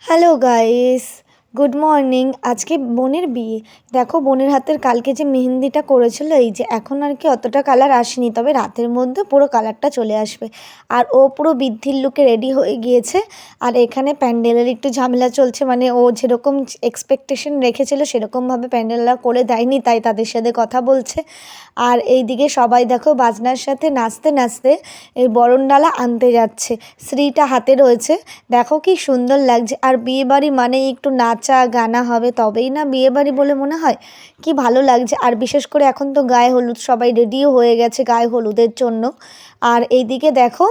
Hello guys, good morning. আজকে বোনের বিয়ে। দেখো বোনের হাতের কালকে যে মেহেন্দিটা করেছিল, এই যে এখন আর কি অতটা কালার আসেনি, তবে রাতের মধ্যে পুরো কালারটা চলে আসবে। আর ও পুরো বৃদ্ধির লুকে রেডি হয়ে গিয়েছে। আর এখানে প্যান্ডেলের একটু ঝামেলা চলছে, মানে ও যেরকম এক্সপেকটেশন রেখেছিল সেরকমভাবে প্যান্ডেলটা করে দেয়নি, তাই তাদের সাথে কথা বলছে। আর এইদিকে সবাই দেখো বাজনার সাথে নাচতে নাচতে এই বরণডালা আনতে যাচ্ছে। শ্রীটা হাতে রয়েছে, দেখো কি সুন্দর লাগছে। আর বিয়েবাড়ি মানে একটু নাচা গানা হবে, তবেই না বিয়েবাড়ি বলে মনে হয়। কি ভালো লাগছে। আর বিশেষ করে এখন তো গায়ে হলুদ, সবাই রেডিও হয়ে গেছে গায়ে হলুদের জন্য। আর এইদিকে দেখো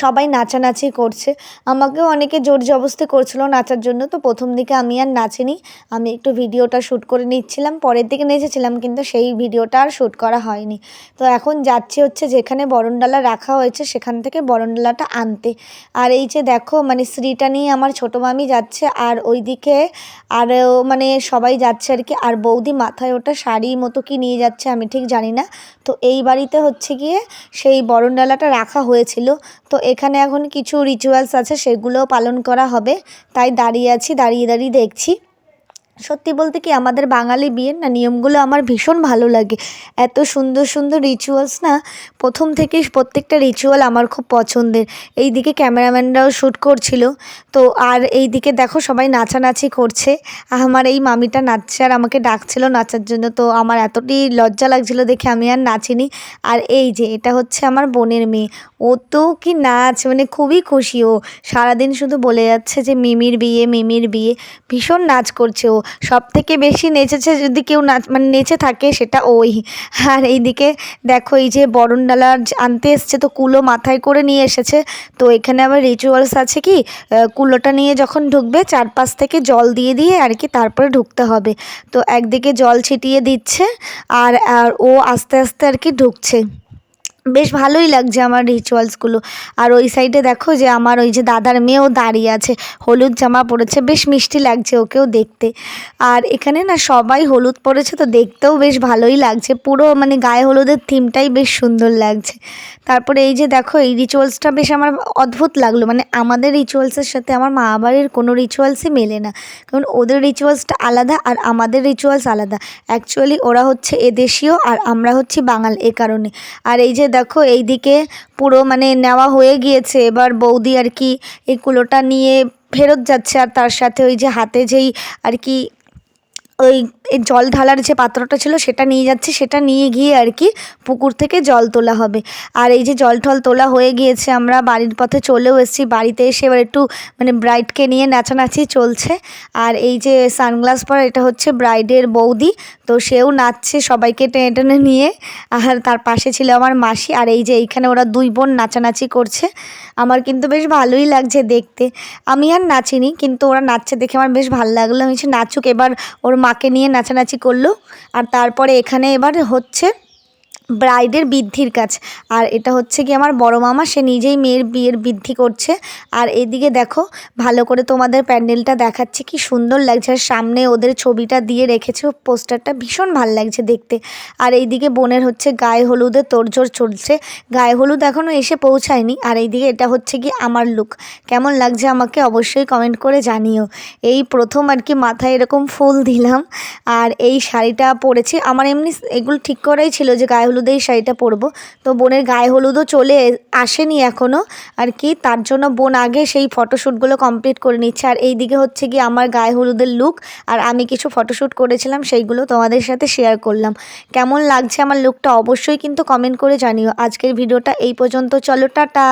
সবাই নাচানাচি করছে। আমাকেও অনেকে জোর জবরদস্তি করছিল নাচার জন্য, তো প্রথম দিকে আমি আর নাচিনি। আমি একটু ভিডিওটা শ্যুট করে নিচ্ছিলাম, পরের দিকে নেচেছিলাম, কিন্তু সেই ভিডিওটা আর শ্যুট করা হয়নি। তো এখন যাচ্ছি হচ্ছে যেখানে বরণডালা রাখা হয়েছে সেখান থেকে বরণডালাটা আনতে। আর এই যে দেখো মানে শ্রীটা নিয়ে আমার ছোটো মামি যাচ্ছে, আর ওইদিকে আরও মানে সবাই যাচ্ছে আর কি। আর বৌদি মাথায় ওটা শাড়ি মতো কি নিয়ে যাচ্ছে আমি ঠিক জানি না। তো এই বাড়িতে হচ্ছে গিয়ে সেই বরণডালাটা রাখা হয়েছিল। তো এখানে এখন কিছু রিচুয়ালস আছে, সেগুলোও পালন করা হবে, তাই দাঁড়িয়ে আছি, দাঁড়িয়ে দাঁড়িয়ে দেখছি। সত্যি বলতে কি আমাদের বাঙালি বিয়ের না নিয়মগুলো আমার ভীষণ ভালো লাগে। এত সুন্দর সুন্দর রিচুয়ালস না, প্রথম থেকেই প্রত্যেকটা রিচুয়াল আমার খুব পছন্দের। এইদিকে ক্যামেরাম্যানরাও শ্যুট করছিল। তো আর এইদিকে দেখো সবাই নাচানাচি করছে। আমার এই মামিটা নাচছে আর আমাকে ডাকছিল নাচার জন্য, তো আমার এতটাই লজ্জা লাগছিল দেখে আমি আর নাচিনি। আর এই যে এটা হচ্ছে আমার বোনের মেয়ে, ও তো কি নাচ, মানে খুবই খুশি। ও সারাদিন শুধু বলে যাচ্ছে যে মিমির বিয়ে, মিমির বিয়ে। ভীষণ নাচ করছে ও। সবথেকে বেশি নেচেছে যদি কেউ নাচ মানে নেচে থাকে সেটা ওই। আর এইদিকে দেখো এই যে বরণডালা আনতে এসছে, তো কুলো মাথায় করে নিয়ে এসেছে। তো এখানে আবার রিচুয়ালস আছে কি, কুলোটা নিয়ে যখন ঢুকবে চারপাশ থেকে জল দিয়ে দিয়ে আর কি তারপরে ঢুকতে হবে। তো একদিকে জল ছিটিয়ে দিচ্ছে আর আর ও আস্তে আস্তে আর কি ঢুকছে। বেশ ভালোই লাগছে আমার রিচুয়ালসগুলো। আর ওই সাইডে দেখো যে আমার ওই যে দাদার মেয়েও দাঁড়িয়ে আছে, হলুদ জামা পরেছে, বেশ মিষ্টি লাগছে ওকেও দেখতে। আর এখানে না সবাই হলুদ পরেছে, তো দেখতেও বেশ ভালোই লাগছে, পুরো মানে গায়ে হলুদের থিমটাই বেশ সুন্দর লাগছে। তারপরে এই যে দেখো এই রিচুয়ালসটা বেশ আমার অদ্ভুত লাগলো, মানে আমাদের রিচুয়ালসের সাথে আমার মা বাড়ির কোনো রিচুয়ালসই মেলে না। কারণ ওদের রিচুয়ালসটা আলাদা আর আমাদের রিচুয়ালস আলাদা। অ্যাকচুয়ালি ওরা হচ্ছে এদেশীয় আর আমরা হচ্ছি বাঙাল, এ কারণে। আর এই যে দেখো এইদিকে পুরো মানে নেওয়া হয়ে গিয়েছে, এবার বৌদি আর কি এই কুলোটা নিয়ে ফেরত যাচ্ছে। আর তার সাথে ওই যে হাতে যেই আর কি ওই জল ঢালার যে পাত্রটা ছিল সেটা নিয়ে যাচ্ছে, সেটা নিয়ে গিয়ে আর কি পুকুর থেকে জল তোলা হবে। আর এই যে জল টল তোলা হয়ে গিয়েছে, আমরা বাড়ির পথে চলেও এসেছি। বাড়িতে এসে এবার একটু মানে ব্রাইডকে নিয়ে নাচানাচি চলছে। আর এই যে সানগ্লাস পরা এটা হচ্ছে ব্রাইডের বৌদি, তো সেও নাচছে সবাইকে টেনে টেনে নিয়ে। আর তার পাশে ছিল আমার মাসি। আর এই যে এইখানে ওরা দুই বোন নাচানাচি করছে। আমার কিন্তু বেশ ভালোই লাগছে দেখতে। আমি আর নাচিনি, কিন্তু ওরা নাচছে দেখে আমার বেশ ভালো লাগলো। আমি নাচুক, এবার ওর মাকে নিয়ে নাচানাচি করলো। আর তারপরে এখানে এবার হচ্ছে ব্রাইডের বৃদ্ধির কাজ। আর এটা হচ্ছে কি আমার বড় মামা, সে নিজেই মেয়ের বিয়ের বৃদ্ধি করছে। আর এদিকে দেখো ভালো করে তোমাদের প্যান্ডেলটা দেখাচ্ছে, কি সুন্দর লাগছে। আর সামনে ওদের ছবিটা দিয়ে রেখেছে পোস্টারটা, ভীষণ ভালো লাগছে দেখতে। আর এইদিকে বোনের হচ্ছে গায়ে হলুদের তোড়জোড় চলছে, গায়ে হলুদ এখনও এসে পৌঁছায়নি। আর এইদিকে এটা হচ্ছে কি আমার লুক, কেমন লাগছে আমাকে অবশ্যই কমেন্ট করে জানিও। এই প্রথম আর কি মাথায় এরকম ফুল দিলাম, আর এই শাড়িটা পরেছি। আমার এমনি এগুলো ঠিক করাই ছিল যে গায়ে হলুদে এই শাড়িটা পরবো। তো বোনের গায়ে হলুদও চলে আসেনি এখনও আর কি, তার জন্য বোন আগে সেই ফটোশ্যুটগুলো কমপ্লিট করে নিচ্ছে। আর এই দিকে হচ্ছে কি আমার গায়ে হলুদের লুক, আর আমি কিছু ফটোশ্যুট করেছিলাম সেইগুলো তোমাদের সাথে শেয়ার করলাম। কেমন লাগছে আমার লুকটা অবশ্যই কিন্তু কমেন্ট করে জানিও। আজকের ভিডিওটা এই পর্যন্ত, চলো টাটা।